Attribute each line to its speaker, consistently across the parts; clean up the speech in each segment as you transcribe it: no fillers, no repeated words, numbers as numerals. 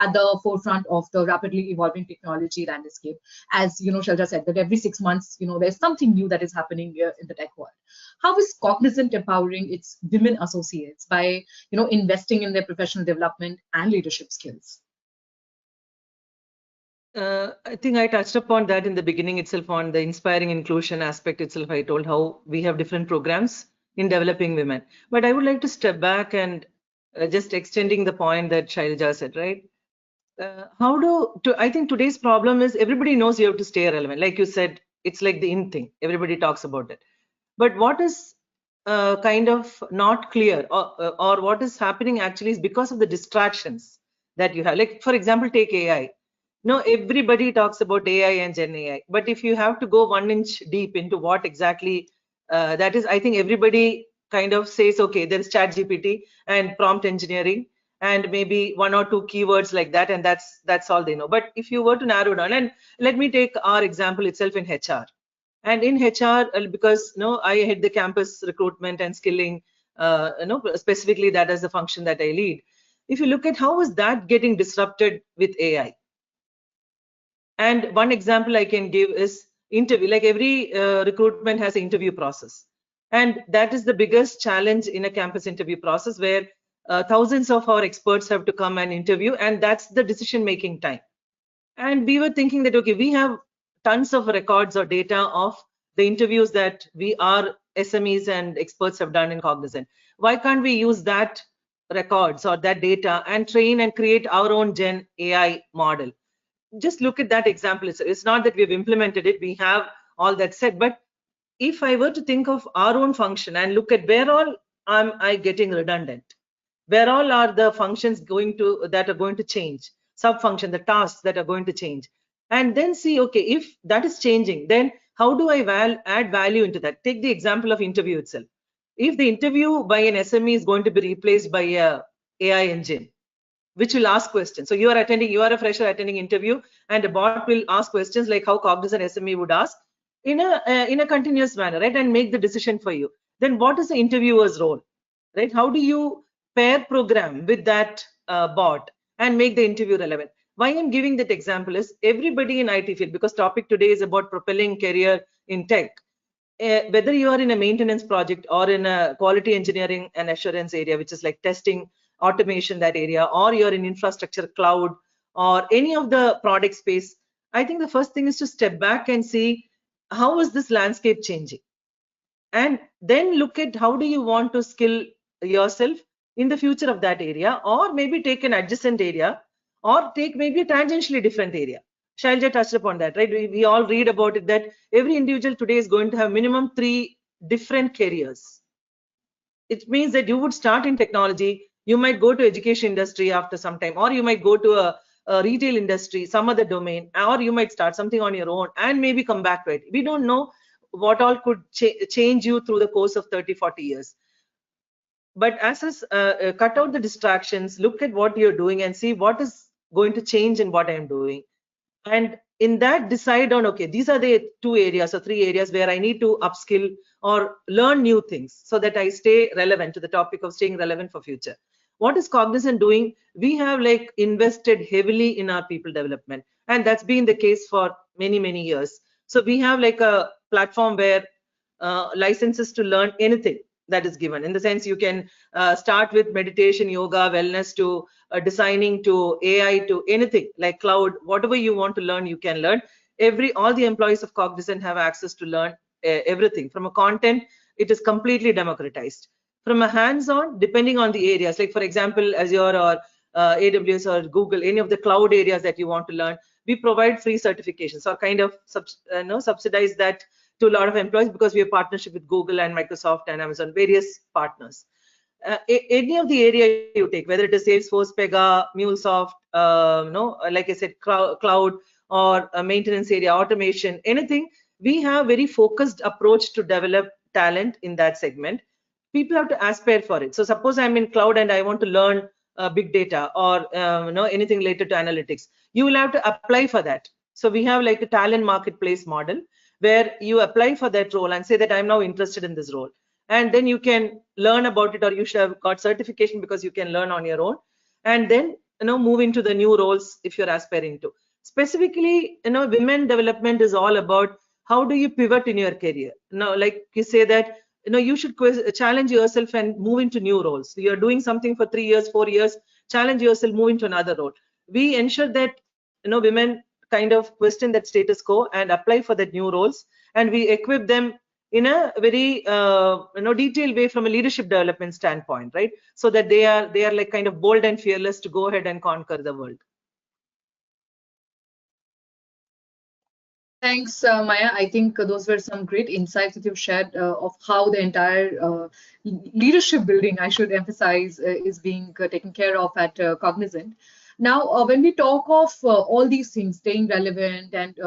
Speaker 1: at the forefront of the rapidly evolving technology landscape. As Shelja said, that every 6 months, there's something new that is happening in the tech world. How is Cognizant empowering its women associates by, investing in their professional development and leadership skills?
Speaker 2: I think I touched upon that in the beginning itself on the inspiring inclusion aspect itself. I told how we have different programs in developing women. But I would like to step back and just extending the point that Shailja said, right? I think today's problem is everybody knows you have to stay relevant. Like you said, it's like the in thing. Everybody talks about it. But what is kind of not clear or what is happening actually is because of the distractions that you have. Like, for example, take AI. No, everybody talks about AI and Gen AI, but if you have to go 1 inch deep into what exactly that is, I think everybody kind of says, okay, there is chat GPT and prompt engineering and maybe 1 or 2 keywords like that, and that's all they know. But if you were to narrow down, and let me take our example itself in HR. And in HR, because I head the campus recruitment and skilling, specifically that is the function that I lead. If you look at how is that getting disrupted with AI, and one example I can give is interview. Like every recruitment has an interview process, and that is the biggest challenge in a campus interview process, where thousands of our experts have to come and interview, and that's the decision-making time. And we were thinking that, okay, we have tons of records or data of the interviews that our SMEs and experts have done in Cognizant. Why can't we use that records or that data and train and create our own Gen AI model? Just look at that example. It's not that we've implemented it, we have all that set, but if I were to think of our own function and look at where all am I getting redundant, where all are the functions that are going to change, sub-function, the tasks that are going to change, and then see, okay, if that is changing, then how do I add value into that? Take the example of interview itself. If the interview by an SME is going to be replaced by a AI engine, which will ask questions. So you are a fresher attending interview, and a bot will ask questions like how Cognizant SME would ask in a continuous manner, right, and make the decision for you. Then what is the interviewer's role, right? How do you pair program with that bot and make the interview relevant? Why I'm giving that example is everybody in IT field, because topic today is about propelling career in tech. Whether you are in a maintenance project or in a quality engineering and assurance area, which is like testing, automation, that area, or you're in infrastructure, cloud, or any of the product space, I think the first thing is to step back and see how is this landscape changing, and then look at how do you want to skill yourself in the future of that area, or maybe take an adjacent area, or take maybe a tangentially different area. Shailja touched upon that, right? We all read about it, that every individual today is going to have minimum 3 different careers. It means that you would start in technology, you might go to education industry after some time, or you might go to a retail industry, some other domain, or you might start something on your own and maybe come back to it. We don't know what all could change you through the course of 30-40 years. But cut out the distractions, look at what you're doing and see what is going to change in what I'm doing. And in that, decide on, okay, these are the 2 areas or 3 areas where I need to upskill or learn new things so that I stay relevant to the topic of staying relevant for future. What is Cognizant doing? We have like invested heavily in our people development, and that's been the case for many years. So we have like a platform where licenses to learn anything that is given, in the sense you can start with meditation, yoga, wellness, to designing, to AI, to anything like cloud. Whatever you want to learn, you can learn. All the employees of Cognizant have access to learn everything. From a content, it is completely democratized. From a hands-on, depending on the areas, like for example Azure or AWS or Google, any of the cloud areas that you want to learn, we provide free certifications or kind of subsidize that to a lot of employees, because we have partnership with Google and Microsoft and Amazon, various partners. Any of the area you take, whether it is Salesforce, Pega, MuleSoft, like I said, cloud, or maintenance area, automation, anything, we have very focused approach to develop talent in that segment. People have to aspire for it. So suppose I'm in cloud and I want to learn big data or anything related to analytics, you will have to apply for that. So we have like a talent marketplace model where you apply for that role and say that I'm now interested in this role, and then you can learn about it, or you should have got certification because you can learn on your own, and then move into the new roles if you're aspiring to. Specifically, women development is all about how do you pivot in your career. Now, like you say that, you should challenge yourself and move into new roles. So you're doing something for 3 years, 4 years, challenge yourself, move into another role. We ensure that, women kind of question that status quo and apply for that new roles, and we equip them in a very detailed way from a leadership development standpoint, right? So that they are like kind of bold and fearless to go ahead and conquer the world.
Speaker 1: Thanks, Maya. I think those were some great insights that you've shared of how the entire leadership building, I should emphasize, is being taken care of at Cognizant. Now, when we talk of all these things, staying relevant and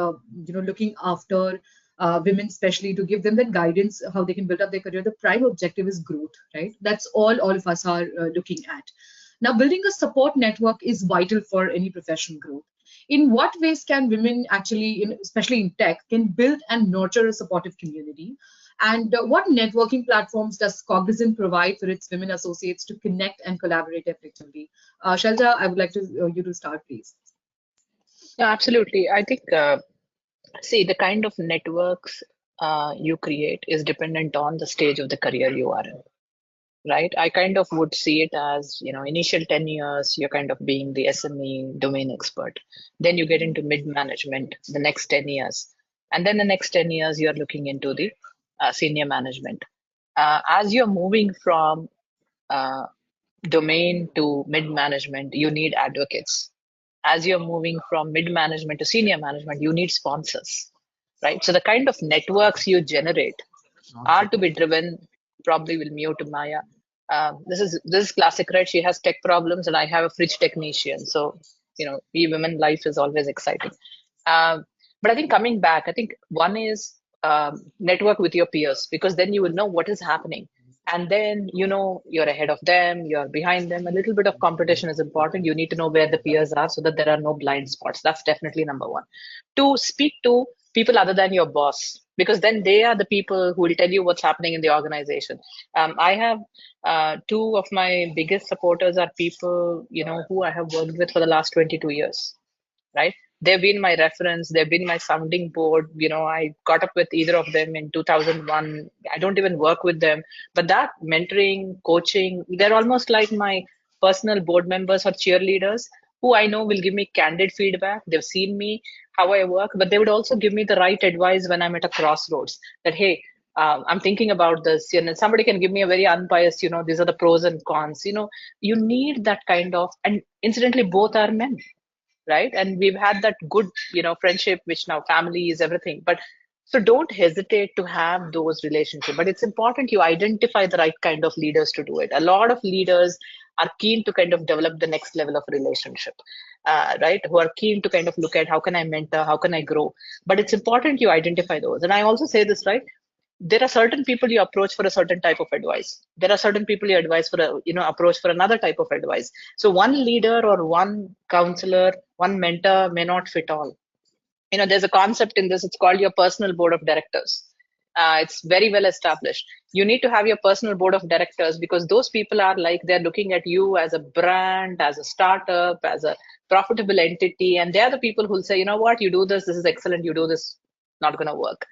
Speaker 1: looking after women, especially to give them that guidance, how they can build up their career, the prime objective is growth, right? That's all of us are looking at. Now, building a support network is vital for any professional growth. In what ways can women actually, especially in tech, can build and nurture a supportive community? And what networking platforms does Cognizant provide for its women associates to connect and collaborate effectively? Shelja, I would like you to start, please.
Speaker 3: Yeah, absolutely. I think, see, the kind of networks you create is dependent on the stage of the career you are in, right? I kind of would see it as, initial 10 years, you're kind of being the SME domain expert. Then you get into mid management the next 10 years. And then the next 10 years, you're looking into the senior management. As you're moving from domain to mid management, you need advocates. As you're moving from mid management to senior management, you need sponsors, right? So the kind of networks you generate are to be driven. Probably will mute Maya. This is classic, right? She has tech problems, and I have a fridge technician. So we women life is always exciting. But I think coming back, I think one is network with your peers, because then you will know what is happening. And then, you're ahead of them, you're behind them. A little bit of competition is important. You need to know where the peers are so that there are no blind spots. That's definitely number one. Two, speak to people other than your boss, because then they are the people who will tell you what's happening in the organization. I have two of my biggest supporters are people, who I have worked with for the last 22 years, right? They've been my reference. They've been my sounding board. I got up with either of them in 2001. I don't even work with them, but that mentoring, coaching, they're almost like my personal board members or cheerleaders who I know will give me candid feedback. They've seen me, how I work, but they would also give me the right advice when I'm at a crossroads that, hey, I'm thinking about this, somebody can give me a very unbiased, these are the pros and cons, you need that kind of, and incidentally, both are men, right? And we've had that good, friendship, which now family is everything. But so don't hesitate to have those relationships. But it's important you identify the right kind of leaders to do it. A lot of leaders are keen to kind of develop the next level of relationship, right? Who are keen to kind of look at how can I mentor, how can I grow. But it's important you identify those. And I also say this, right? There are certain people you approach for a certain type of advice. There are certain people you advise for approach for another type of advice. So one leader or one counselor, one mentor may not fit all. There's a concept in this. It's called your personal board of directors. It's very well established. You need to have your personal board of directors, because those people are like, they're looking at you as a brand, as a startup, as a profitable entity. And they're the people who'll say, you know what, you do this is excellent. You do this, not going to work.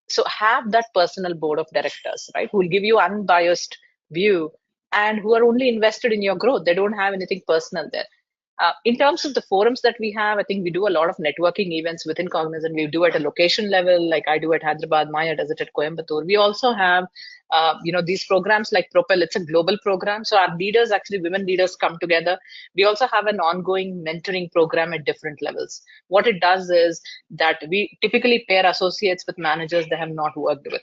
Speaker 3: So have that personal board of directors, right, who will give you unbiased view and who are only invested in your growth. They don't have anything personal there. In terms of the forums that we have, I think we do a lot of networking events within Cognizant. We do at a location level, like I do at Hyderabad, Maya does it at Coimbatore. We also have, these programs like Propel. It's a global program. So our leaders, actually women leaders, come together. We also have an ongoing mentoring program at different levels. What it does is that we typically pair associates with managers they have not worked with.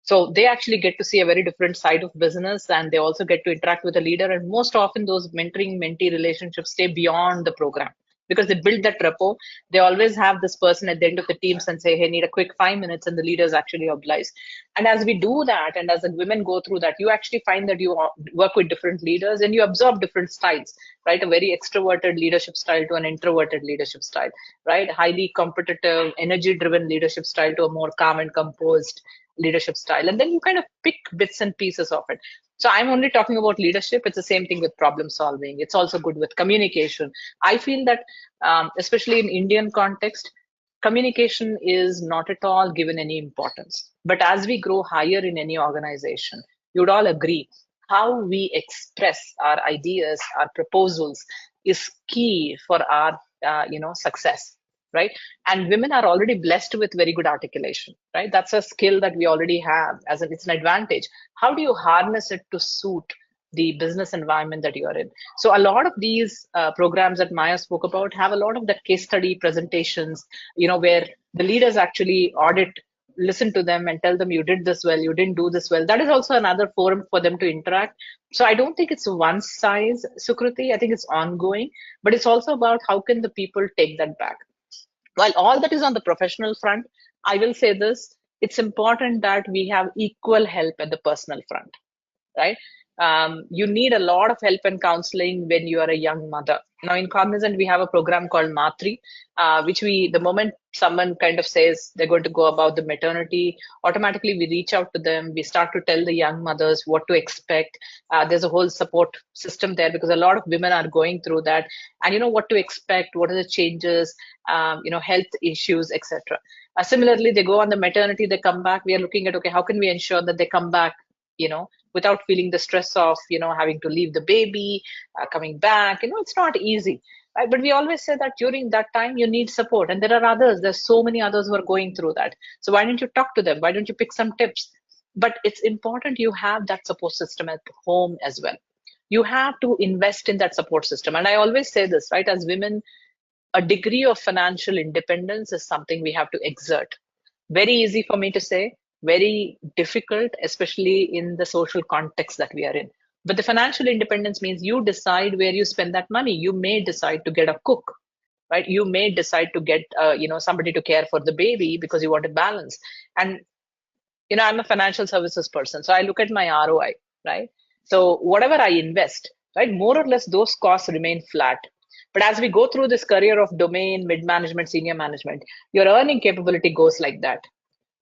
Speaker 3: So they actually get to see a very different side of business, and they also get to interact with a leader. And most often those mentoring mentee relationships stay beyond the program because they build that rapport. They always have this person at the end of the teams and say, hey, need a quick 5 minutes, and the leaders actually oblige. And as we do that, and as the women go through that, you actually find that you work with different leaders and you absorb different styles, right? A very extroverted leadership style to an introverted leadership style, right? Highly competitive, energy driven leadership style to a more calm and composed, leadership style, and then you kind of pick bits and pieces of it. So I'm only talking about leadership. It's the same thing with problem solving. It's also good with communication. I feel that, especially in Indian context, communication is not at all given any importance. But as we grow higher in any organization, you'd all agree how we express our ideas, our proposals is key for our success, right? And women are already blessed with very good articulation, right? That's a skill that we already have, it's an advantage. How do you harness it to suit the business environment that you're in? So a lot of these programs that Maya spoke about have a lot of that case study presentations, where the leaders actually audit, listen to them and tell them, you did this well, you didn't do this well. That is also another forum for them to interact. So I don't think it's one size, Sukruti. I think it's ongoing, but it's also about how can the people take that back. While all that is on the professional front, I will say this, it's important that we have equal help at the personal front, right? You need a lot of help and counseling when you are a young mother. Now in Cognizant, we have a program called Matri, which the moment someone kind of says they're going to go about the maternity, automatically we reach out to them. We start to tell the young mothers what to expect. There's a whole support system there because a lot of women are going through that, and what to expect, what are the changes, health issues, etc. Similarly, they go on the maternity, they come back. We are looking at, okay, how can we ensure that they come back, without feeling the stress of, having to leave the baby, coming back. It's not easy, right? But we always say that during that time, you need support. And there are others, there's so many others who are going through that. So why don't you talk to them? Why don't you pick some tips? But it's important you have that support system at home as well. You have to invest in that support system. And I always say this, right? As women, a degree of financial independence is something we have to exert. Very easy for me to say, very difficult, especially in the social context that we are in. But the financial independence means you decide where you spend that money. You may decide to get a cook, right? You may decide to get, somebody to care for the baby because you want a balance. And, I'm a financial services person, so I look at my ROI, right? So whatever I invest, right, more or less those costs remain flat. But as we go through this career of domain, mid-management, senior management, your earning capability goes like that.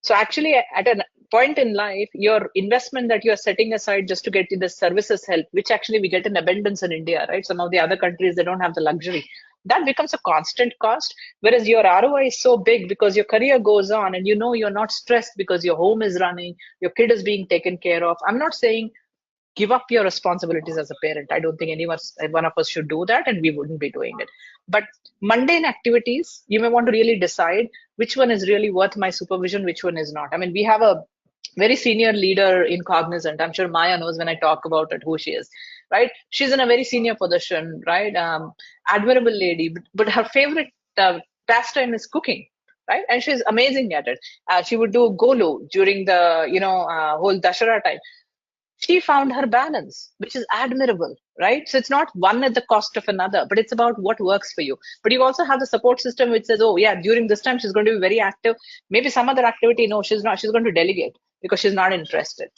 Speaker 3: So actually, at a point in life, your investment that you're setting aside just to get the services help, which actually we get in abundance in India, right? Some of the other countries, they don't have the luxury. That becomes a constant cost, whereas your ROI is so big because your career goes on and you're not stressed because your home is running, your kid is being taken care of. I'm not saying give up your responsibilities as a parent. I don't think one of us should do that, and we wouldn't be doing it. But mundane activities, you may want to really decide which one is really worth my supervision, which one is not. I mean, we have a very senior leader in Cognizant. I'm sure Maya knows when I talk about it who she is, right? She's in a very senior position, right? Admirable lady, but her favorite pastime is cooking, right? And she's amazing at it. She would do golu during the whole Dashara time. She found her balance, which is admirable, right? So it's not one at the cost of another, but it's about what works for you. But you also have the support system which says, oh yeah, during this time she's going to be very active. Maybe some other activity, no, she's not. She's going to delegate because she's not interested,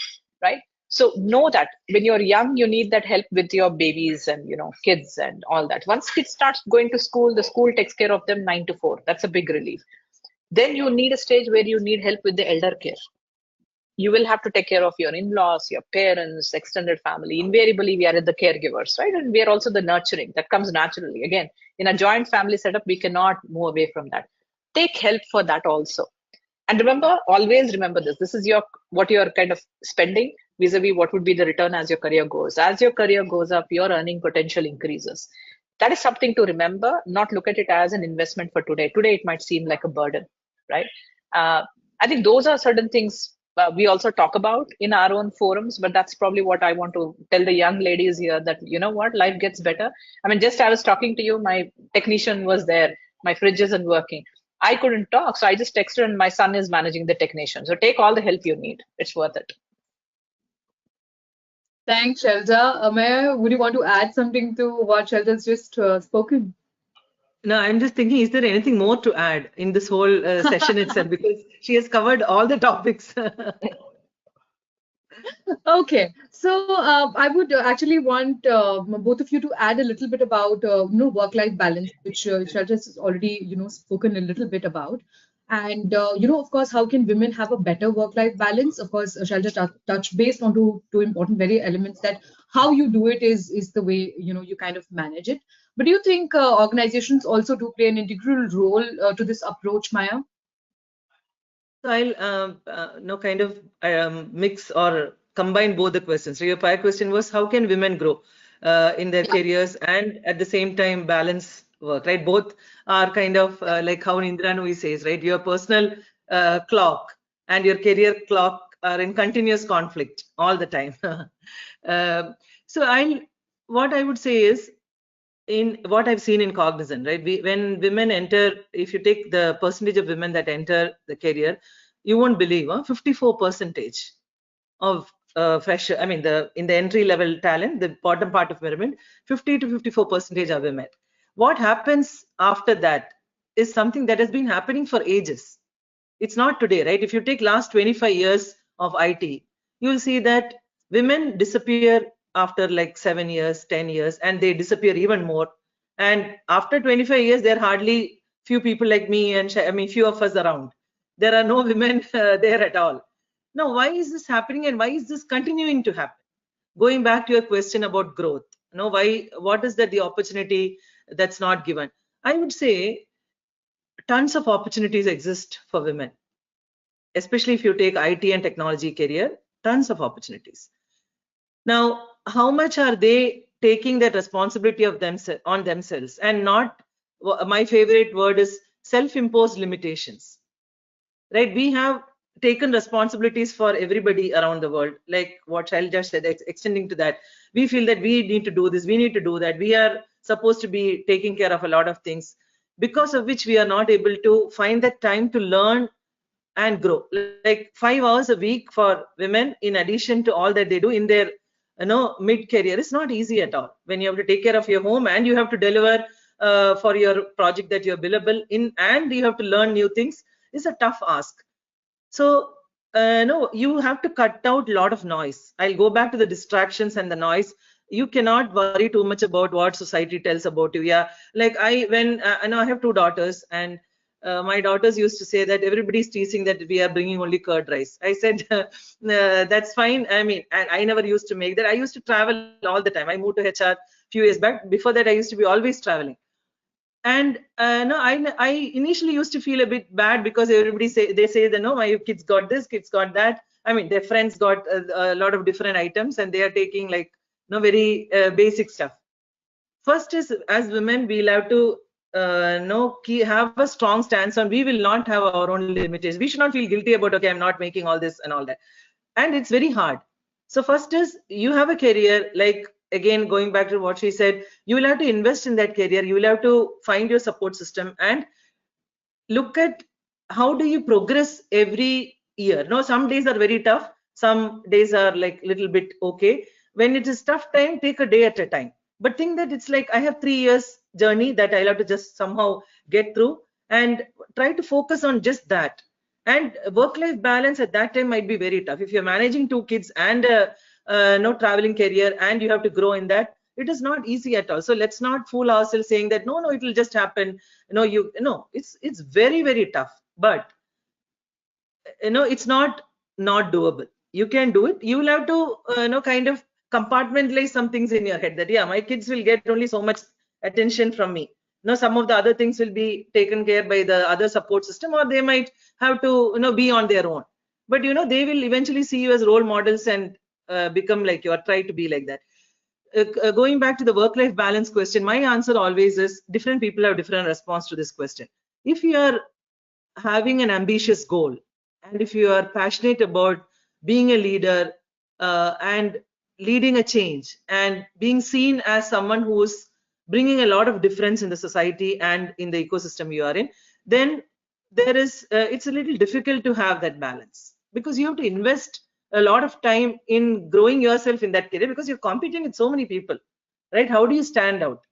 Speaker 3: right? So know that when you're young, you need that help with your babies and kids and all that. Once kids start going to school, the school takes care of them 9 to 4. That's a big relief. Then you need a stage where you need help with the elder care. You will have to take care of your in-laws, your parents, extended family. Invariably, we are the caregivers, right? And we are also the nurturing. That comes naturally. Again, in a joint family setup, we cannot move away from that. Take help for that also. And remember, always remember this. This is what you're kind of spending vis-a-vis what would be the return as your career goes. As your career goes up, your earning potential increases. That is something to remember, not look at it as an investment for today. Today, it might seem like a burden, right? I think those are certain things we also talk about in our own forums, but that's probably what I want to tell the young ladies here, that what, life gets better. I mean, just I was talking to you, my technician was there, my fridge isn't working. I couldn't talk, so I just texted and my son is managing the technician. So take all the help you need. It's worth it.
Speaker 1: Thanks, Shelja. Maya, would you want to add something to what Shelja's just spoken?
Speaker 2: No, I'm just thinking, is there anything more to add in this whole session itself? Because she has covered all the topics.
Speaker 1: Okay, so I would actually want both of you to add a little bit about work-life balance, which Shelja has already spoken a little bit about. And of course, how can women have a better work-life balance? Of course, Shailja touched based on two important very elements, that how you do it is the way you kind of manage it. But do you think organizations also do play an integral role to this approach, Maya?
Speaker 2: So I'll kind of mix or combine both the questions. So your prior question was how can women grow in their
Speaker 1: Yeah.
Speaker 2: careers and at the same time balance work, right? Both are kind of like how Indra Nooyi says, right? Your personal clock and your career clock are in continuous conflict all the time. So what I would say is, in what I've seen in Cognizant, right? When women enter, if you take the percentage of women that enter the career, you won't believe, 54% of fresher. I mean, in the entry level talent, the bottom part of pyramid, 50 to 54% are women. What happens after that is something that has been happening for ages. It's not today, right? If you take last 25 years of IT, you'll see that women disappear after like 7 years, 10 years, and they disappear even more. And after 25 years, there are hardly few people like me and I mean, few of us around. There are no women there at all. Now, why is this happening and why is this continuing to happen? Going back to your question about growth, what is that the opportunity that's not given? I would say tons of opportunities exist for women, especially if you take IT and technology career, tons of opportunities. Now, how much are they taking that responsibility of on themselves and not, my favorite word is self-imposed limitations, right? We have taken responsibilities for everybody around the world, like what Shail just said, extending to that. We feel that we need to do this, we need to do that. We are supposed to be taking care of a lot of things, because of which we are not able to find that time to learn and grow. Like 5 hours a week for women, in addition to all that they do in their mid-career, is not easy at all. When you have to take care of your home and you have to deliver for your project that you're billable in, and you have to learn new things, is a tough ask. So no, you have to cut out a lot of noise. I'll go back to the distractions and the noise. You cannot worry too much about what society tells about you. Yeah, like I know I have two daughters, and my daughters used to say that everybody's teasing that we are bringing only curd rice. I said, that's fine. I mean, and I never used to make that. I used to travel all the time. I moved to HR few years back. Before that, I used to be always traveling. And no, I initially used to feel a bit bad because everybody say that no, my kids got this, kids got that. I mean, their friends got a lot of different items, and they are taking like very basic stuff. First is, as women, we'll have to have a strong stance on, we will not have our own limitations. We should not feel guilty about, okay, I'm not making all this and all that. And it's very hard. So first is, you have a career, like again going back to what she said, you will have to invest in that career. You will have to find your support system and look at how do you progress every year. No, some days are very tough, some days are like little bit okay. When it is tough time, take a day at a time, but think that it's like I have 3 years journey that I'll have to just somehow get through, and try to focus on just that. And work-life balance at that time might be very tough if you're managing 2 kids and no traveling career, and you have to grow in that. It is not easy at all. So let's not fool ourselves saying that no, it will just happen. It's very, very tough. But it's not doable. You can do it. You will have to kind of compartmentalize some things in your head, that yeah, my kids will get only so much attention from me. Some of the other things will be taken care by the other support system, or they might have to be on their own. But they will eventually see you as role models and become like you, or try to be like that. Going back to the work-life balance question, my answer always is, different people have different response to this question. If you are having an ambitious goal, and if you are passionate about being a leader and leading a change and being seen as someone who's bringing a lot of difference in the society and in the ecosystem you are in, then there is it's a little difficult to have that balance, because you have to invest a lot of time in growing yourself in that career, because you're competing with so many people, right? How do you stand out?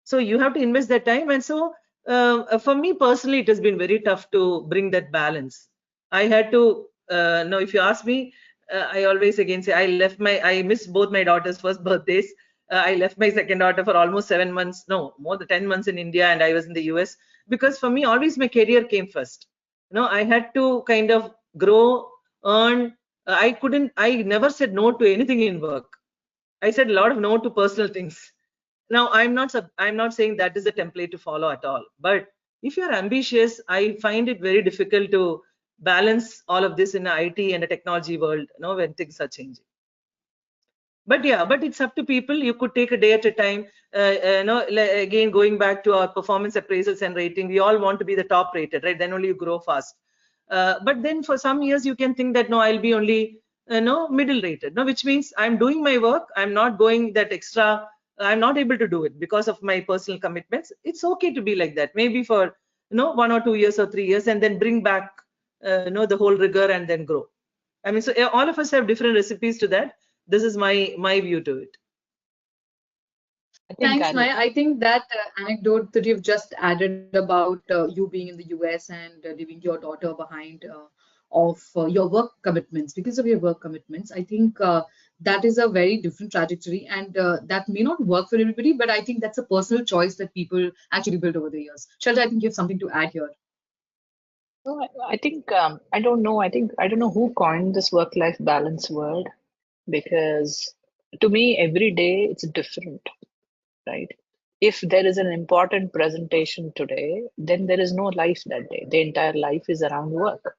Speaker 2: So you have to invest that time. And so for me personally, it has been very tough to bring that balance. I had to know, if you ask me, I always again say, I missed both my daughter's first birthdays. I left my second daughter for almost 7 months, no, more than 10 months in India, and I was in the US, because for me, always my career came first. I had to kind of grow, earn. I never said no to anything in work. I said a lot of no to personal things. Now, I'm not saying that is a template to follow at all. But if you're ambitious, I find it very difficult to balance all of this in an IT and a technology world, when things are changing. But yeah, but it's up to people. You could take a day at a time. Again, going back to our performance appraisals and rating, we all want to be the top rated, right? Then only you grow fast. But then for some years, you can think that no, I'll be only middle rated, no, which means I'm doing my work. I'm not going that extra. I'm not able to do it because of my personal commitments. It's okay to be like that. Maybe for 1 or 2 years or 3 years, and then bring back the whole rigor and then grow. I mean, so all of us have different recipes to that. This is my view to it.
Speaker 1: Thanks, Maya. I think that anecdote that you've just added about you being in the US and leaving your daughter behind of your work commitments, because of your work commitments, I think that is a very different trajectory, and that may not work for everybody, but I think that's a personal choice that people actually build over the years. Shalja, I think you have something to add here.
Speaker 3: No, I think I don't know. I don't know who coined this work-life balance word, because to me every day it's different, right? If there is an important presentation today, then there is no life that day. The entire life is around work.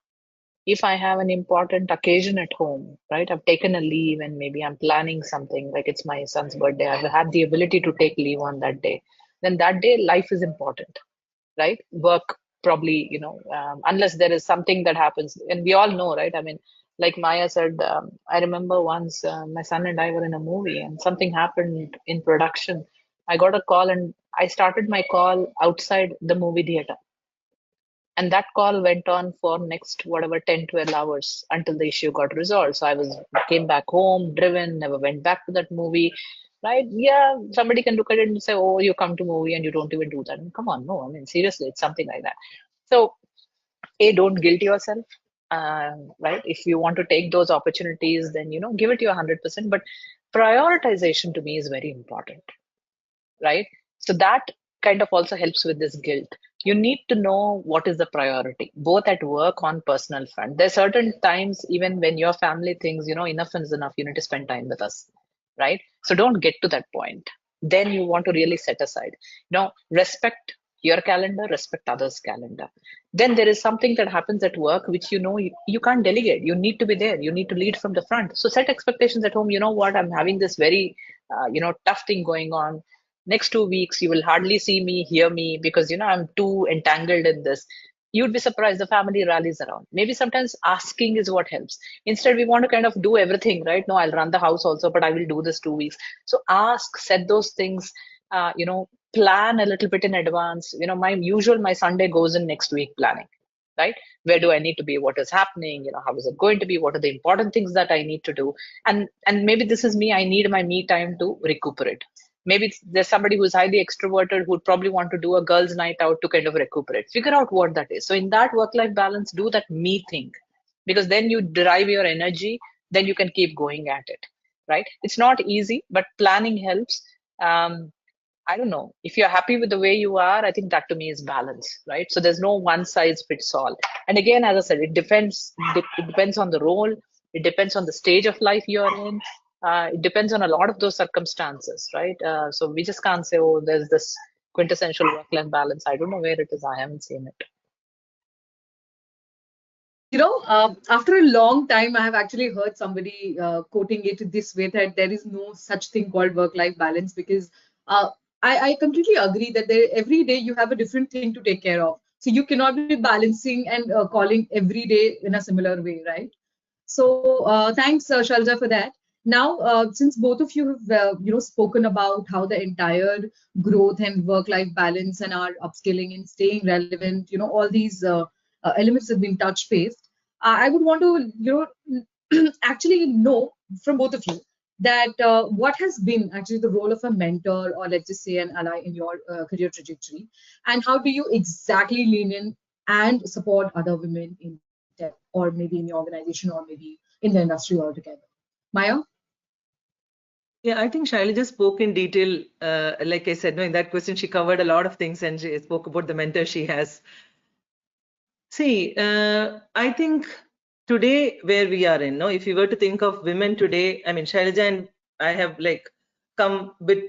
Speaker 3: If I have an important occasion at home, right? I've taken a leave and maybe I'm planning something, like it's my son's birthday, I've had the ability to take leave on that day, then that day life is important, right? Work probably, unless there is something that happens, and we all know, right? I mean, like Maya said, I remember once my son and I were in a movie and something happened in production. I got a call and I started my call outside the movie theater. And that call went on for next whatever 10, 12 hours until the issue got resolved. So came back home, driven, never went back to that movie. Right? Yeah, somebody can look at it and say, oh, you come to movie and you don't even do that. And come on, no, I mean, seriously, it's something like that. So, don't guilt yourself. Right? If you want to take those opportunities, then, give it your 100%. But prioritization to me is very important, right? So that kind of also helps with this guilt. You need to know what is the priority, both at work, on personal front. There's certain times, even when your family thinks, enough is enough, you need to spend time with us, right? So don't get to that point. Then you want to really set aside. Respect your calendar, respect others' calendar. Then there is something that happens at work which you can't delegate. You need to be there. You need to lead from the front. So set expectations at home. You know what? I'm having this very tough thing going on. Next 2 weeks you will hardly see me, hear me, because I'm too entangled in this. You'd be surprised, the family rallies around. Maybe sometimes asking is what helps. Instead, we want to kind of do everything, right? No, I'll run the house also, but I will do this 2 weeks. So ask, set those things, plan a little bit in advance. My Sunday goes in next week planning, right? Where do I need to be? What is happening? How is it going to be? What are the important things that I need to do? And maybe this is me. I need my me time to recuperate. Maybe there's somebody who's highly extroverted who'd probably want to do a girls' night out to kind of recuperate. Figure out what that is. So in that work-life balance, do that me thing, because then you derive your energy. Then you can keep going at it, right? It's not easy, but planning helps. I don't know. If you're happy with the way you are, I think that to me is balance, right? So there's no one size fits all. And again, as I said, it depends. It depends on the role. It depends on the stage of life you're in. It depends on a lot of those circumstances, right? So we just can't say, oh, there's this quintessential work-life balance. I don't know where it is. I haven't seen it.
Speaker 1: After a long time, I have actually heard somebody quoting it this way, that there is no such thing called work-life balance, because I completely agree that every day you have a different thing to take care of. So you cannot be balancing and calling every day in a similar way, right? So thanks, Shalja, for that. Now, since both of you have spoken about how the entire growth and work-life balance and our upskilling and staying relevant, all these elements have been touch based, I would want to actually know from both of you that what has been actually the role of a mentor, or let's just say an ally, in your career trajectory, and how do you exactly lean in and support other women in tech, or maybe in your organization, or maybe in the industry altogether? Maya?
Speaker 2: Yeah, I think Shailaja spoke in detail. Like I said, in that question, she covered a lot of things, and she spoke about the mentor she has. See, I think today where we are in, no, if you were to think of women today, I mean, Shailaja and I have like come with,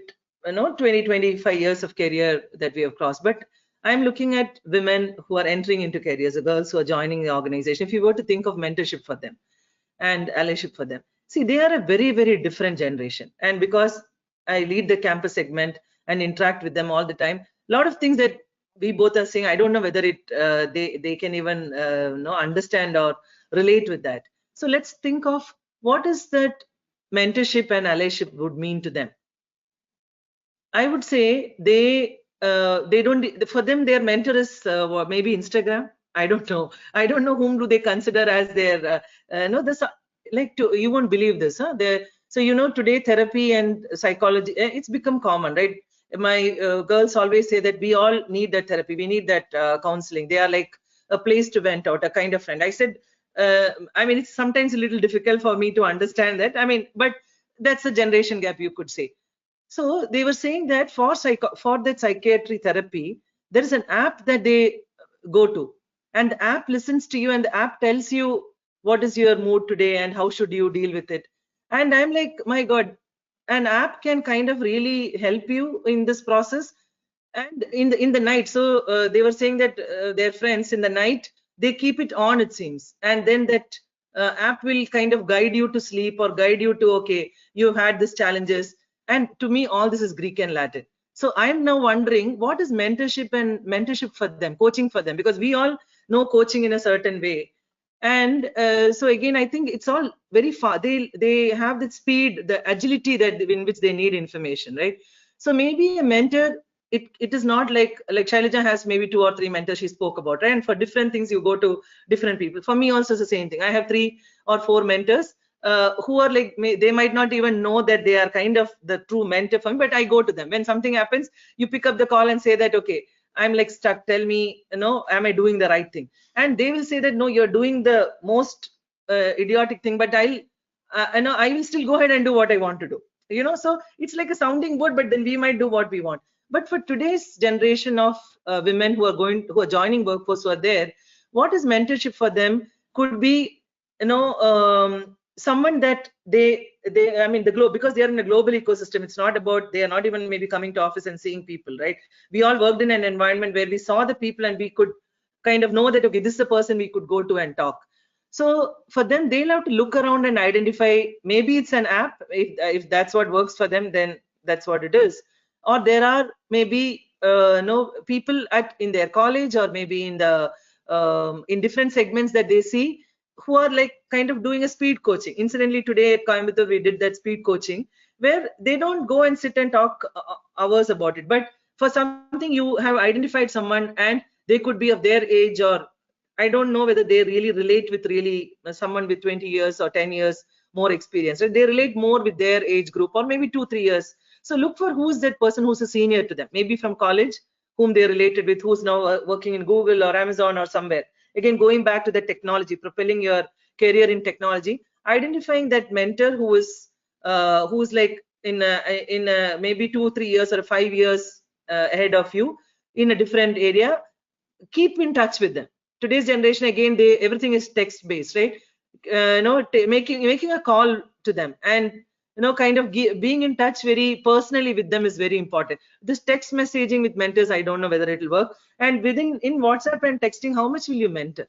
Speaker 2: 20, 25 years of career that we have crossed. But I'm looking at women who are entering into careers, the girls who are joining the organization. If you were to think of mentorship for them and allyship for them, see, they are a very, very different generation. And because I lead the campus segment and interact with them all the time, a lot of things that we both are saying, I don't know whether they can even understand or relate with that. So let's think of what is that mentorship and allyship would mean to them. I would say they don't, for them their mentor is maybe Instagram. I don't know. I don't know whom do they consider as their no this like to, you won't believe this, huh? So today therapy and psychology, it's become common, right? My girls always say that we all need that therapy, we need that counseling. They are like a place to vent out, a kind of friend. I said, I mean, it's sometimes a little difficult for me to understand that. I mean, but that's a generation gap, you could say. So they were saying that for that psychiatry therapy, there is an app that they go to, and the app listens to you, and the app tells you what is your mood today and how should you deal with it. And I'm like, my God, an app can kind of really help you in this process. And in the night, so they were saying that their friends in the night, they keep it on, it seems, and then that app will kind of guide you to sleep or guide you to, okay, you've had these challenges. And to me, all this is Greek and Latin. So I'm now wondering, what is mentorship for them, coaching for them? Because we all know coaching in a certain way. And so again, I think it's all very far. They have the speed, the agility that in which they need information, right? So maybe a mentor, it is not like Shailaja has maybe 2 or 3 mentors she spoke about, right? And for different things, you go to different people. For me also, it's the same thing. I have 3 or 4 mentors who are like, they might not even know that they are kind of the true mentor for me, but I go to them. When something happens, you pick up the call and say that, okay, I'm like stuck. Tell me, am I doing the right thing? And they will say that, no, you're doing the most idiotic thing, but I will still go ahead and do what I want to do. So it's like a sounding board, but then we might do what we want. But for today's generation of women who are joining workforce, who are there, what is mentorship for them could be, someone that I mean, the globe, because they are in a global ecosystem. It's not about, they are not even maybe coming to office and seeing people, right? We all worked in an environment where we saw the people and we could kind of know that, okay, this is the person we could go to and talk. So for them, they'll have to look around and identify, maybe it's an app. If that's what works for them, then that's what it is. Or there are maybe people in their college, or maybe in different segments that they see, who are like kind of doing a speed coaching. Incidentally, today at Coimbatore, we did that speed coaching where they don't go and sit and talk hours about it. But for something, you have identified someone and they could be of their age, or I don't know whether they really relate with someone with 20 years or 10 years more experience. Right? They relate more with their age group, or maybe 2-3 years. So look for who's that person who's a senior to them, maybe from college, whom they're related with, who's now working in Google or Amazon or somewhere. Again, going back to the technology, propelling your career in technology, identifying that mentor who's like in maybe 2-3 years or 5 years ahead of you in a different area. Keep in touch with them. Today's generation, again, everything is text based, right? Making a call to them and kind of being in touch very personally with them is very important. This text messaging with mentors, I don't know whether it will work. And in WhatsApp and texting, how much will you mentor?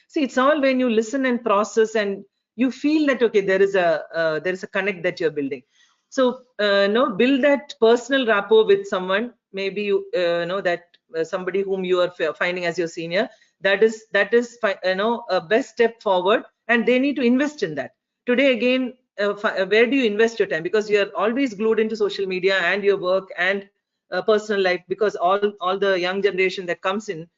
Speaker 2: See, it's all when you listen and process and you feel that, okay, there is a connect that you're building. So build that personal rapport with someone. Maybe you know that somebody whom you are finding as your senior, that is a best step forward, and they need to invest in that. Today again, where do you invest your time? Because you're always glued into social media and your work and personal life, because all the young generation that comes in,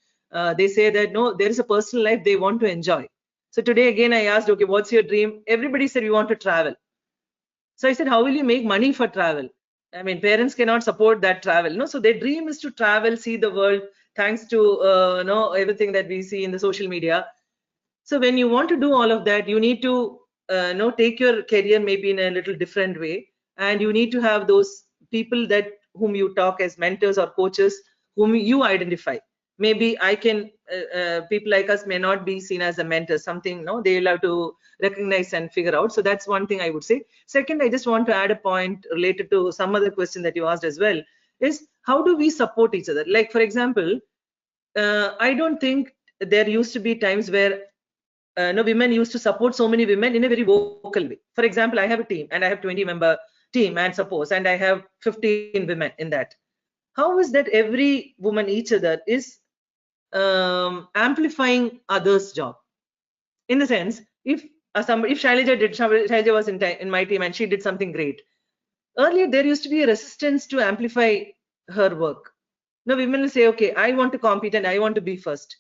Speaker 2: they say that no, there is a personal life they want to enjoy. So today again, I asked, okay, what's your dream? Everybody said we want to travel. So I said, how will you make money for travel? I mean, parents cannot support that travel. No, so their dream is to travel, see the world, thanks to everything that we see in the social media. So when you want to do all of that, you need to take your career maybe in a little different way, and you need to have those people whom you talk as mentors or coaches, whom you identify. maybe I can, people like us may not be seen as a mentor, something, no, they'll have to recognize and figure out. So that's one thing I would say. Second, I just want to add a point related to some other question that you asked as well, is how do we support each other? Like, for example, I don't think there used to be times where no, women used to support so many women in a very vocal way. For example, I have a team and I have 20-member team, and suppose, and I have 15 women in that. How is that every woman, each other, is amplifying others' job? In the sense, if if Shailaja was in my team and she did something great. Earlier, there used to be a resistance to amplify her work. Now, women will say, okay, I want to compete and I want to be first.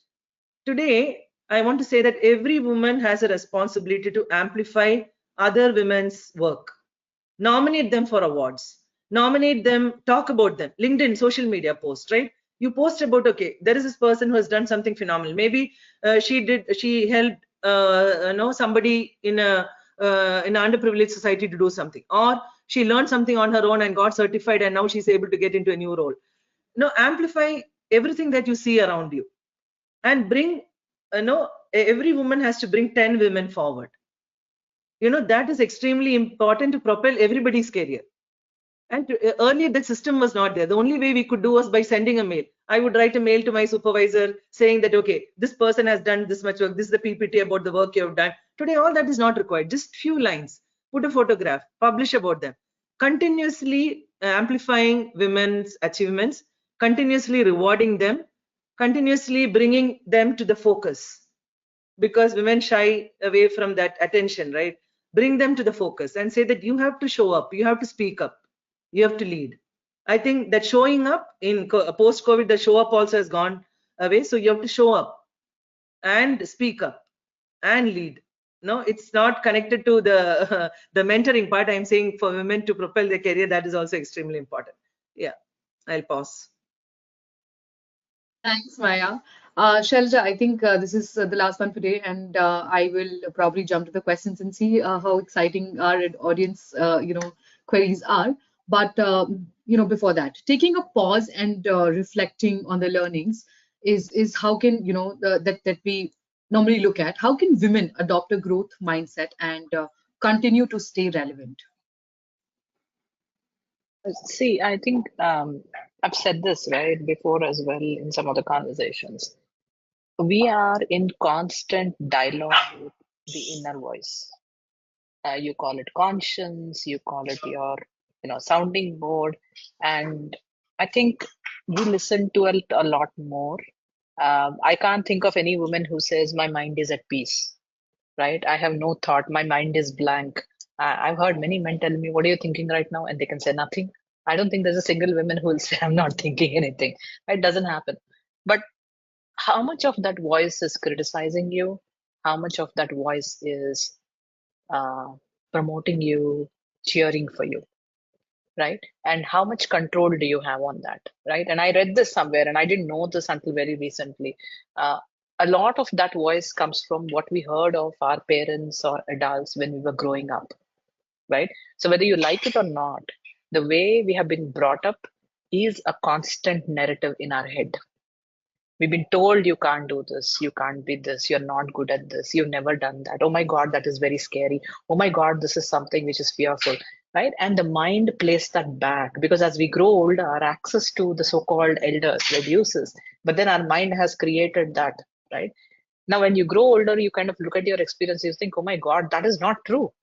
Speaker 2: Today, I want to say that every woman has a responsibility to amplify other women's work. Nominate them for awards. Nominate them, talk about them. LinkedIn, social media post, right? You post about, okay, there is this person who has done something phenomenal. Maybe she helped somebody in an underprivileged society to do something, or she learned something on her own and got certified, and now she's able to get into a new role. Now, amplify everything that you see around you, and bring, every woman has to bring 10 women forward. That is extremely important to propel everybody's career. And earlier, that system was not there. The only way we could do was by sending a mail. I would write a mail to my supervisor saying that, okay, this person has done this much work. This is the PPT about the work you have done. Today, all that is not required. Just few lines, put a photograph, publish about them. Continuously amplifying women's achievements, continuously rewarding them, continuously bringing them to the focus. Because women shy away from that attention, right? Bring them to the focus and say that you have to show up, you have to speak up, you have to lead. I think that showing up in post-COVID, the show up also has gone away. So you have to show up and speak up and lead. No, it's not connected to the the mentoring part. I'm saying for women to propel their career, that is also extremely important. Yeah, I'll pause.
Speaker 1: Thanks, Maya. Shelja, I think this is the last one for today, and I will probably jump to the questions and see how exciting our audience, queries are. But before that, taking a pause and reflecting on the learnings is how can that we normally look at how can women adopt a growth mindset and continue to stay relevant.
Speaker 3: See, I think I've said this right before as well in some other conversations. We are in constant dialogue with the inner voice. You call it conscience, you call it your, sounding board, and I think we listen to it a lot more. I can't think of any woman who says my mind is at peace, right? I have no thought, my mind is blank. I've heard many men tell me, "What are you thinking right now?" and they can say nothing. I don't think there's a single woman who will say, "I'm not thinking anything." It doesn't happen. But how much of that voice is criticizing you? How much of that voice is uh, promoting you, cheering for you, right? And how much control do you have on that, right? And I read this somewhere, and I didn't know this until very recently. Uh, a lot of that voice comes from what we heard of our parents or adults when we were growing up, right? So whether you like it or not, the way we have been brought up is a constant narrative in our head. We've been told you can't do this, you can't be this, you're not good at this, you've never done that. Oh my God, that is very scary. Oh my God, this is something which is fearful, right? And the mind plays that back because as we grow older, our access to the so-called elders reduces. But then our mind has created that, right? Now, when you grow older, you kind of look at your experience, you think, oh my God, that is not true,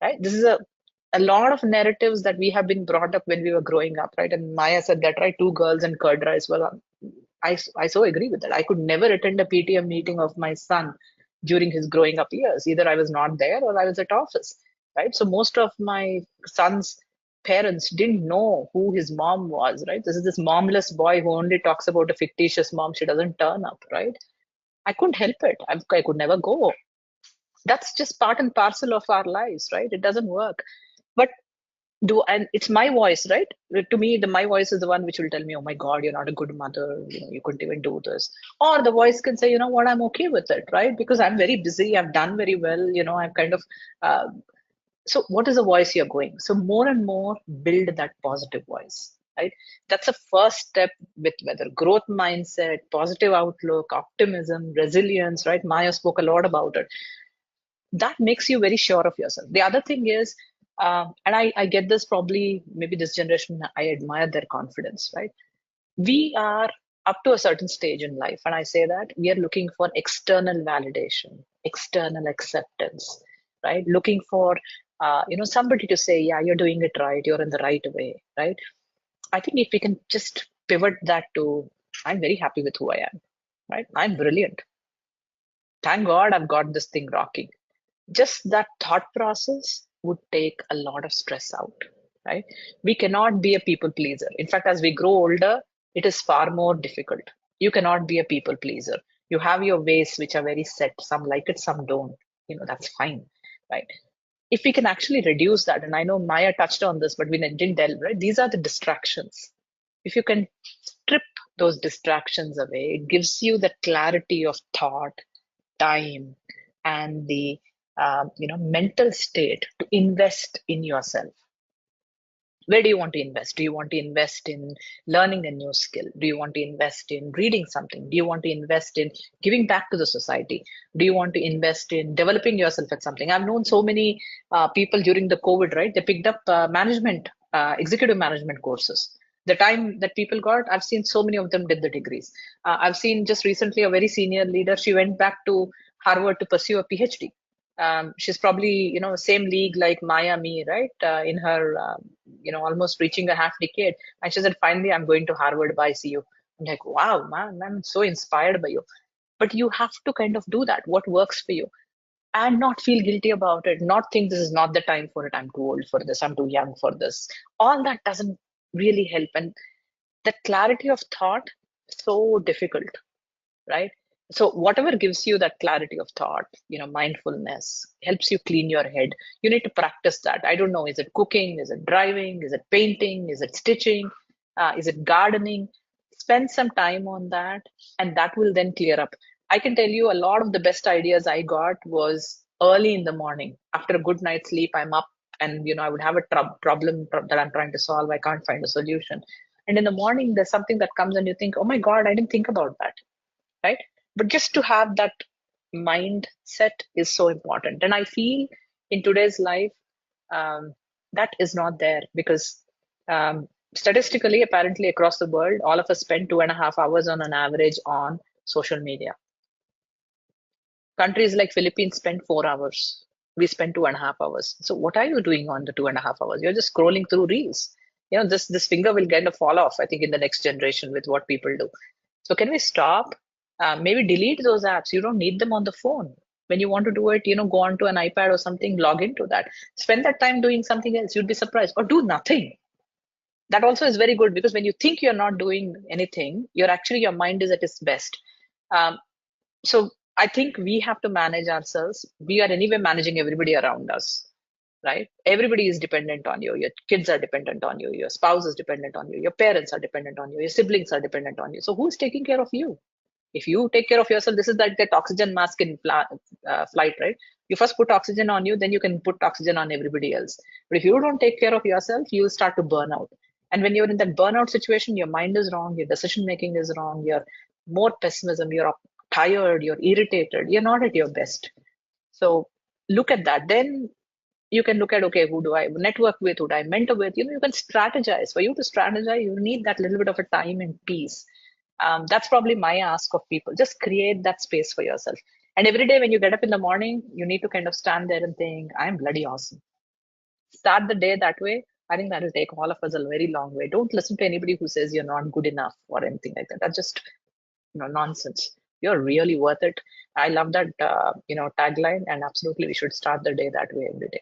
Speaker 3: right? This is a lot of narratives that we have been brought up when we were growing up, right? And Maya said that, right? Two girls and curd rice. Well, I so agree with that. I could never attend a PTM meeting of my son during his growing up years. Either I was not there or I was at office, right? So most of my son's parents didn't know who his mom was, right? This is this momless boy who only talks about a fictitious mom. She doesn't turn up, right? I couldn't help it. I could never go. That's just part and parcel of our lives, right? It doesn't work. But and it's my voice, right? To me, my voice is the one which will tell me, oh my God, you're not a good mother, you couldn't even do this. Or the voice can say, you know what, I'm okay with it, right? Because I'm very busy, I've done very well, I'm kind of uh, so what is the voice you're going? So more and more build that positive voice. right? That's a first step with whether growth mindset, positive outlook, optimism, resilience, right? Maya spoke a lot about it. That makes you very sure of yourself. The other thing is, and I get this probably, maybe this generation, I admire their confidence, right? We are up to a certain stage in life, and I say that we are looking for external validation, external acceptance, right? Looking for, somebody to say, yeah, you're doing it right, you're in the right way, right? I think if we can just pivot that to, I'm very happy with who I am, right? I'm brilliant. Thank God I've got this thing rocking. Just that thought process would take a lot of stress out, right? We cannot be a people pleaser. In fact, as we grow older, it is far more difficult. You cannot be a people pleaser. You have your ways which are very set. Some like it, some don't. That's fine, right? If we can actually reduce that, and I know Maya touched on this, but we didn't delve, right? These are the distractions. If you can strip those distractions away, it gives you the clarity of thought, time, and the mental state to invest in yourself. Where do you want to invest? Do you want to invest in learning a new skill? Do you want to invest in reading something? Do you want to invest in giving back to the society? Do you want to invest in developing yourself at something? I've known so many people during the COVID, right? They picked up executive management courses. The time that people got, I've seen so many of them did the degrees. I've seen just recently a very senior leader, she went back to Harvard to pursue a PhD. She's probably, same league like Maya, me, right? In her, almost reaching a half decade. And she said, finally, I'm going to Harvard. Bye, see you. I'm like, wow, man, I'm so inspired by you. But you have to kind of do that, what works for you, and not feel guilty about it, not think this is not the time for it. I'm too old for this. I'm too young for this. All that doesn't really help. And the clarity of thought, so difficult, right? So whatever gives you that clarity of thought, mindfulness, helps you clean your head. You need to practice that. I don't know, is it cooking? Is it driving? Is it painting? Is it stitching? Is it gardening? Spend some time on that, and that will then clear up. I can tell you a lot of the best ideas I got was early in the morning. After a good night's sleep, I'm up, and I would have a problem that I'm trying to solve. I can't find a solution. And in the morning, there's something that comes and you think, oh my God, I didn't think about that, right? But just to have that mindset is so important. And I feel in today's life, that is not there, because statistically, apparently across the world, all of us spend 2.5 hours on an average on social media. Countries like Philippines spend 4 hours. We spend 2.5 hours. So what are you doing on the 2.5 hours? You're just scrolling through reels. This finger will kind of fall off, I think, in the next generation with what people do. So can we stop? Maybe delete those apps. You don't need them on the phone. When you want to do it, go onto an iPad or something, log into that. Spend that time doing something else. You'd be surprised. Or do nothing. That also is very good, because when you think you're not doing anything, your mind is at its best. So I think we have to manage ourselves. We are anyway managing everybody around us, right? Everybody is dependent on you. Your kids are dependent on you. Your spouse is dependent on you. Your parents are dependent on you. Your siblings are dependent on you. So who's taking care of you? If you take care of yourself, this is like that oxygen mask in flight, right? You first put oxygen on you, then you can put oxygen on everybody else. But if you don't take care of yourself, you'll start to burn out. And when you're in that burnout situation, your mind is wrong, your decision making is wrong, you're more pessimism, you're tired, you're irritated, you're not at your best. So look at that. Then you can look at, okay, who do I network with, who do I mentor with? You can strategize. For you to strategize, you need that little bit of a time and peace. That's probably my ask of people. Just create that space for yourself. And every day when you get up in the morning, you need to kind of stand there and think, I'm bloody awesome. Start the day that way. I think that will take all of us a very long way. Don't listen to anybody who says you're not good enough or anything like that. That's just nonsense. You're really worth it. I love that tagline, and absolutely we should start the day that way every day.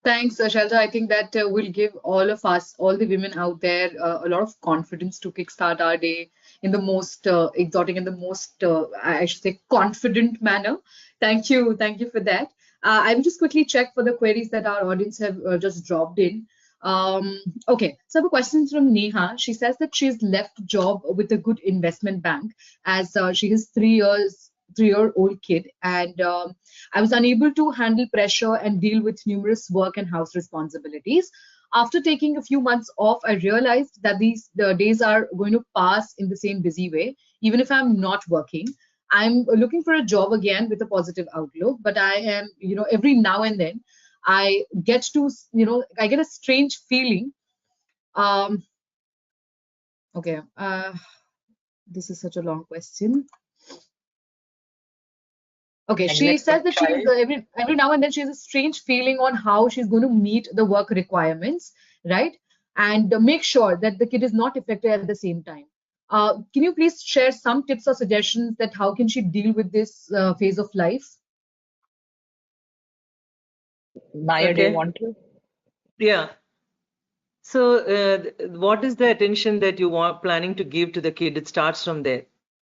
Speaker 1: Thanks, Shelja. I think that will give all of us, all the women out there, a lot of confidence to kickstart our day in the most exotic and the most, I should say, confident manner. Thank you for that. I will just quickly check for the queries that our audience have just dropped in. Okay, so I have a question from Neha. She says that she's left job with a good investment bank, as she has 3-year-old kid, and I was unable to handle pressure and deal with numerous work and house responsibilities. After taking a few months off, I realized that the days are going to pass in the same busy way, even if I'm not working. I'm looking for a job again with a positive outlook, but I am, every now and then I get to, I get a strange feeling. Um, okay, this is such a long question. Okay, she says
Speaker 3: Neglected
Speaker 1: that she is
Speaker 3: child.
Speaker 1: every now and then she has a strange feeling on how she's going to meet the work requirements, right? And make sure that the kid is not affected at the same time. Can you please share some tips or suggestions that how can she deal with this phase of life?
Speaker 3: Maya, do you
Speaker 2: Okay.
Speaker 3: want to?
Speaker 2: Yeah. So, what is the attention that you want planning to give to the kid? It starts from there.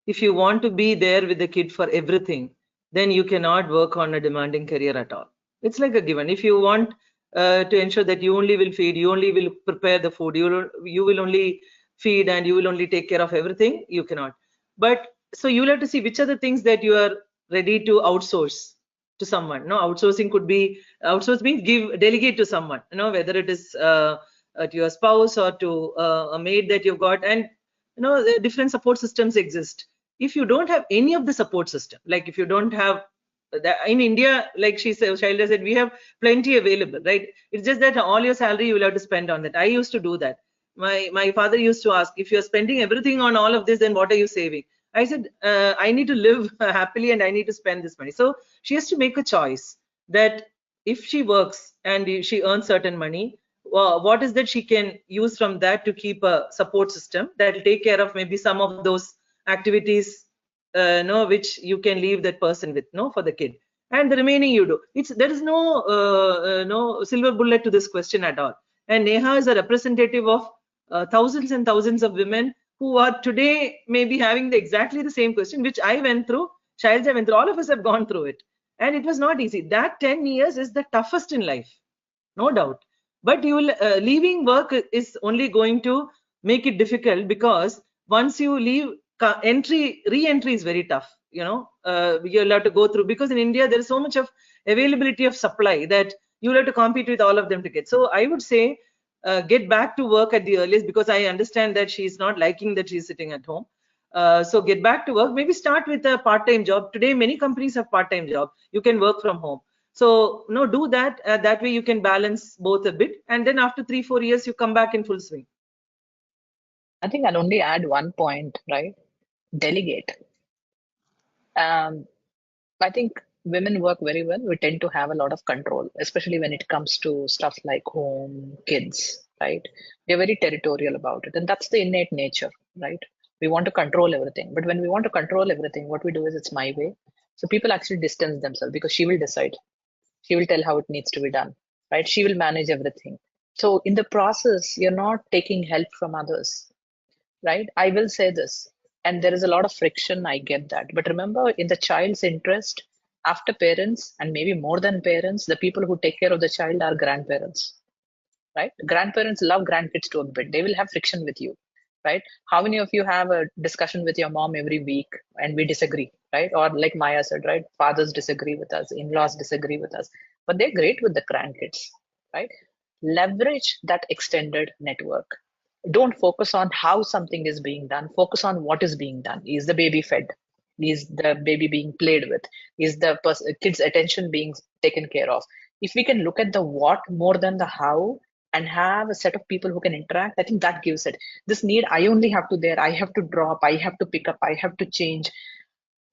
Speaker 2: If you want to be there with the kid for everything, then you cannot work on a demanding career at all. It's like a given. If you want to ensure that you only will feed, you only will prepare the food, you will only feed and you will only take care of everything, you cannot. But so you'll have to see which are the things that you are ready to outsource to someone. No, outsourcing could be outsource means give delegate to someone. Whether it is to your spouse or to a maid that you've got, and the different support systems exist. If you don't have any of the support system, like if you don't have in India, like Shailja said, we have plenty available, right? It's just that all your salary you will have to spend on that. I used to do that. My father used to ask, if you're spending everything on all of this, then what are you saving? I said, I need to live happily and I need to spend this money. So she has to make a choice that if she works and she earns certain money, what is that she can use from that to keep a support system that will take care of maybe some of those activities, which you can leave that person with, for the kid, and the remaining you do. There is no silver bullet to this question at all. And Neha is a representative of thousands and thousands of women who are today maybe having exactly the same question which I went through, Shailja went through, all of us have gone through it, and it was not easy. That 10 years is the toughest in life, no doubt. But you will leaving work is only going to make it difficult, because once you leave, re-entry is very tough. You'll have to go through, because in India there is so much of availability of supply that you'll have to compete with all of them to get. So I would say get back to work at the earliest, because I understand that she's not liking that she's sitting at home. So get back to work. Maybe start with a part-time job. Today many companies have part-time job. You can work from home. So no, do that. That way you can balance both a bit, and then after 3-4 years you come back in full swing.
Speaker 3: I think I'll only add one point, right? Delegate. Um, I think women work very well. We tend to have a lot of control, especially when it comes to stuff like home, kids, right? We're very territorial about it. And that's the innate nature, right? We want to control everything. But when we want to control everything, what we do is it's my way. So people actually distance themselves because she will decide. She will tell how it needs to be done, right? She will manage everything. So in the process, you're not taking help from others, right? I will say this, and there is a lot of friction, I get that. But remember, in the child's interest, after parents, and maybe more than parents, the people who take care of the child are grandparents, right? Grandparents love grandkids to a bit. They will have friction with you, right? How many of you have a discussion with your mom every week and we disagree, right? Or like Maya said, right? Fathers disagree with us, in-laws disagree with us, but they're great with the grandkids, right? Leverage that extended network. Don't focus on how something is being done. Focus on what is being done. Is the baby fed? Is the baby being played with? Is the kid's attention being taken care of? If we can look at the what more than the how, and have a set of people who can interact, I think that gives it. This need, I only have to there, I have to drop, I have to pick up, I have to change.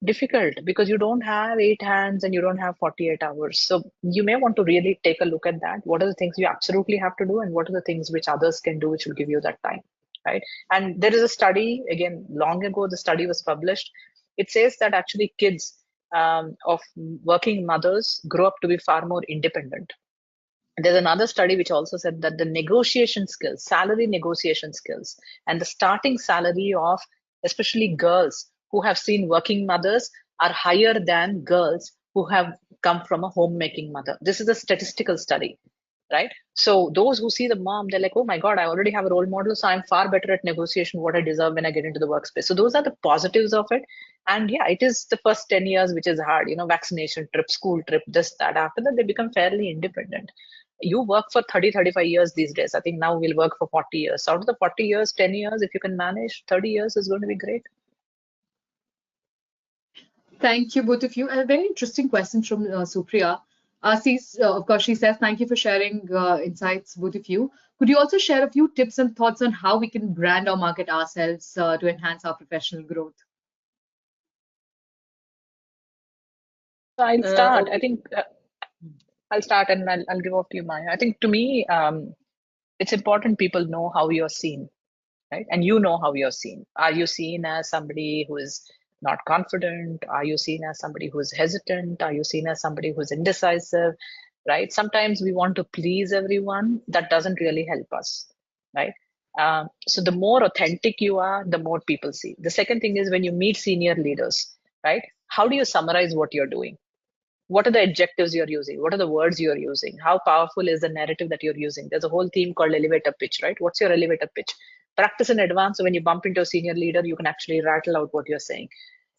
Speaker 3: Difficult, because you don't have 8 hands and you don't have 48 hours. So you may want to really take a look at that. What are the things you absolutely have to do, and what are the things which others can do, which will give you that time, right? And there is a study, again, long ago, the study was published. It says that actually kids of working mothers grow up to be far more independent. There's another study which also said that the negotiation skills, salary negotiation skills, and the starting salary of especially girls who have seen working mothers are higher than girls who have come from a homemaking mother. This is a statistical study, right? So those who see the mom, they're like, oh my God, I already have a role model, so I'm far better at negotiation, what I deserve when I get into the workspace. So those are the positives of it. And yeah, it is the first 10 years which is hard, vaccination trip, school trip, this, that. After that, they become fairly independent. you work for 30, 35 years these days. I think now we'll work for 40 years. Out of the 40 years, 10 years, if you can manage, 30 years is going to be great.
Speaker 1: Thank you, both of you. A very interesting question from Supriya. Of course, she says, thank you for sharing insights, both of you. Could you also share a few tips and thoughts on how we can brand or market ourselves to enhance our professional growth?
Speaker 3: So I'll start. I
Speaker 2: Okay.
Speaker 3: think I'll start and I'll give off to you, Maya. I think to me, it's important people know how you're seen, right? And you know how you're seen. Are you seen as somebody who is not confident? Are you seen as somebody who's hesitant? Are you seen as somebody who's indecisive, right? Sometimes we want to please everyone. That doesn't really help us, right? So the more authentic you are, the more people see. The second thing is when you meet senior leaders, right? How do you summarize what you're doing? What are the adjectives you're using? What are the words you're using? How powerful is the narrative that you're using? There's a whole theme called elevator pitch, right? What's your elevator pitch? Practice in advance, so when you bump into a senior leader, you can actually rattle out what you're saying.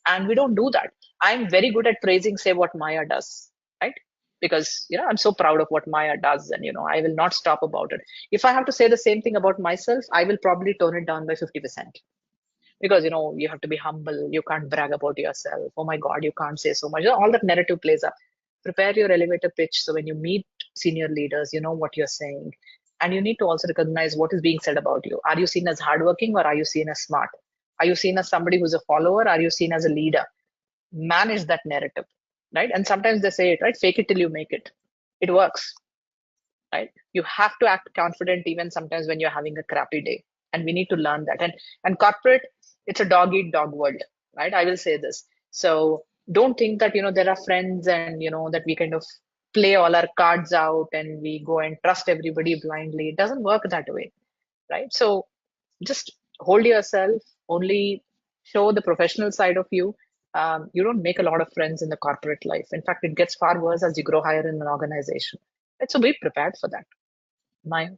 Speaker 3: And we don't do that. I'm very good at praising, say, what Maya does, right? Because I'm so proud of what Maya does, and I will not stop about it. If I have to say the same thing about myself, I will probably tone it down by 50%. Because you have to be humble, you can't brag about yourself, oh my god, you can't say so much. All that narrative plays up. Prepare your elevator pitch, so when you meet senior leaders, you know what you're saying. And you need to also recognize what is being said about you. Are you seen as hardworking, or are you seen as smart? Are you seen as somebody who's a follower? Are you seen as a leader? Manage that narrative, right? And sometimes they say it, right? Fake it till you make it. It works, right? You have to act confident even sometimes when you're having a crappy day. And we need to learn that. And corporate, it's a dog eat dog world, right? I will say this. So don't think that there are friends, and that we kind of play all our cards out and we go and trust everybody blindly. It doesn't work that way, right? So just hold yourself, only show the professional side of you. You don't make a lot of friends in the corporate life. In fact, it gets far worse as you grow higher in an organization. Right? So be prepared for that. Maya?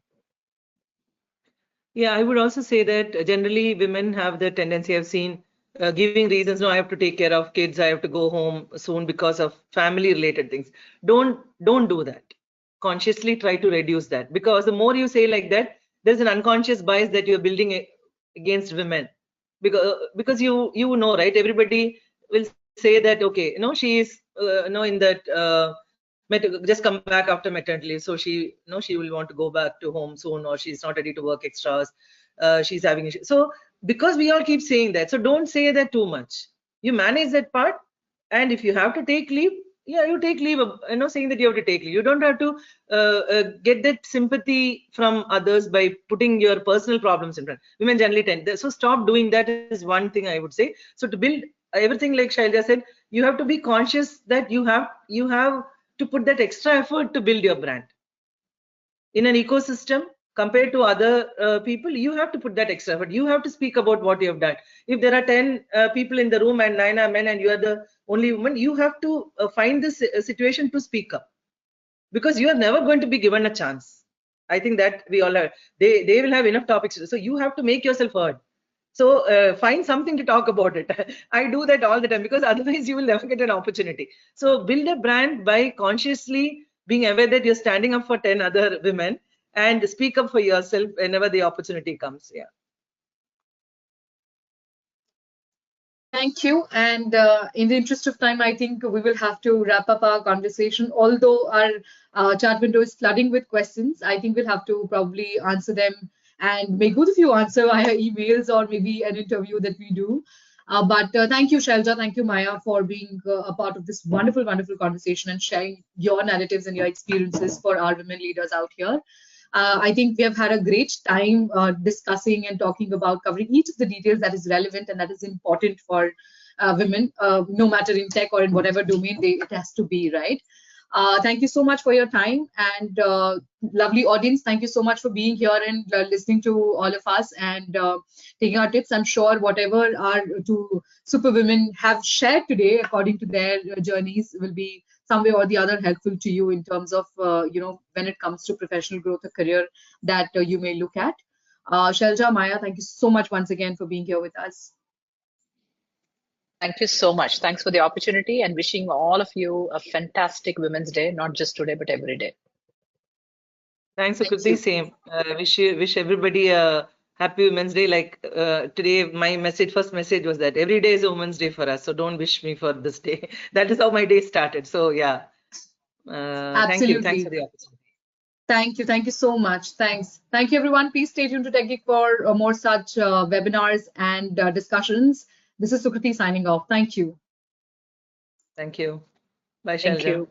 Speaker 2: Yeah, I would also say that generally women have the tendency, I've seen, giving reasons. No, I have to take care of kids. I have to go home soon because of family-related things. Don't do that. Consciously try to reduce that, because the more you say like that, there's an unconscious bias that you're building against women. Because you know, right? Everybody will say that, okay, she is in that just come back after maternity leave, so she will want to go back to home soon, or she's not ready to work extras, she's having issues. So because we all keep saying that, so don't say that too much. You manage that part, and if you have to take leave, yeah, you take leave, saying that you have to take leave. You don't have to get that sympathy from others by putting your personal problems in front. Women generally tend, so stop doing that is one thing I would say. So to build everything, like Shailja said, you have to be conscious that you have to put that extra effort to build your brand in an ecosystem. Compared to other people, you have to put that extra effort. You have to speak about what you have done. If there are 10 people in the room and 9 are men and you are the only woman, you have to find this situation to speak up, because you are never going to be given a chance. I think that we all are, they will have enough topics, so you have to make yourself heard. So find something to talk about it. I do that all the time, because otherwise you will never get an opportunity. So build a brand by consciously being aware that you're standing up for 10 other women, and speak up for yourself whenever the opportunity comes. Yeah.
Speaker 1: Thank you. And in the interest of time, I think we will have to wrap up our conversation. Although our chat window is flooding with questions, I think we'll have to probably answer them, and may both of you answer via emails or maybe an interview that we do. But thank you, Shelja. Thank you, Maya, for being a part of this wonderful, wonderful conversation and sharing your narratives and your experiences for our women leaders out here. I think we have had a great time discussing and talking about covering each of the details that is relevant and that is important for women, no matter in tech or in whatever domain it has to be, right? Thank you so much for your time, and lovely audience. Thank you so much for being here and listening to all of us and taking our tips. I'm sure whatever our two superwomen have shared today, according to their journeys, will be some way or the other helpful to you in terms of when it comes to professional growth or career that you may look at. Shelja, Maya, thank you so much once again for being here with us.
Speaker 3: Thank you so much. Thanks for the opportunity, and wishing all of you a fantastic Women's Day, not just today, but every day.
Speaker 2: Thanks,
Speaker 1: Thank
Speaker 2: Sukriti.
Speaker 1: you.
Speaker 2: Same. Wish everybody a happy Women's Day. Like today, my first message was that every day is a Women's Day for us. So don't wish me for this day. That is how my day started. So yeah. Thank you. Thanks for
Speaker 1: Absolutely.
Speaker 2: the opportunity.
Speaker 1: Thank you. Thank you so much. Thanks. Thank you, everyone. Please stay tuned to TechGeek for more such webinars and discussions. This is Sukriti signing off. Thank you.
Speaker 2: Thank you. Bye,
Speaker 3: Thank
Speaker 2: Shalja.
Speaker 3: you.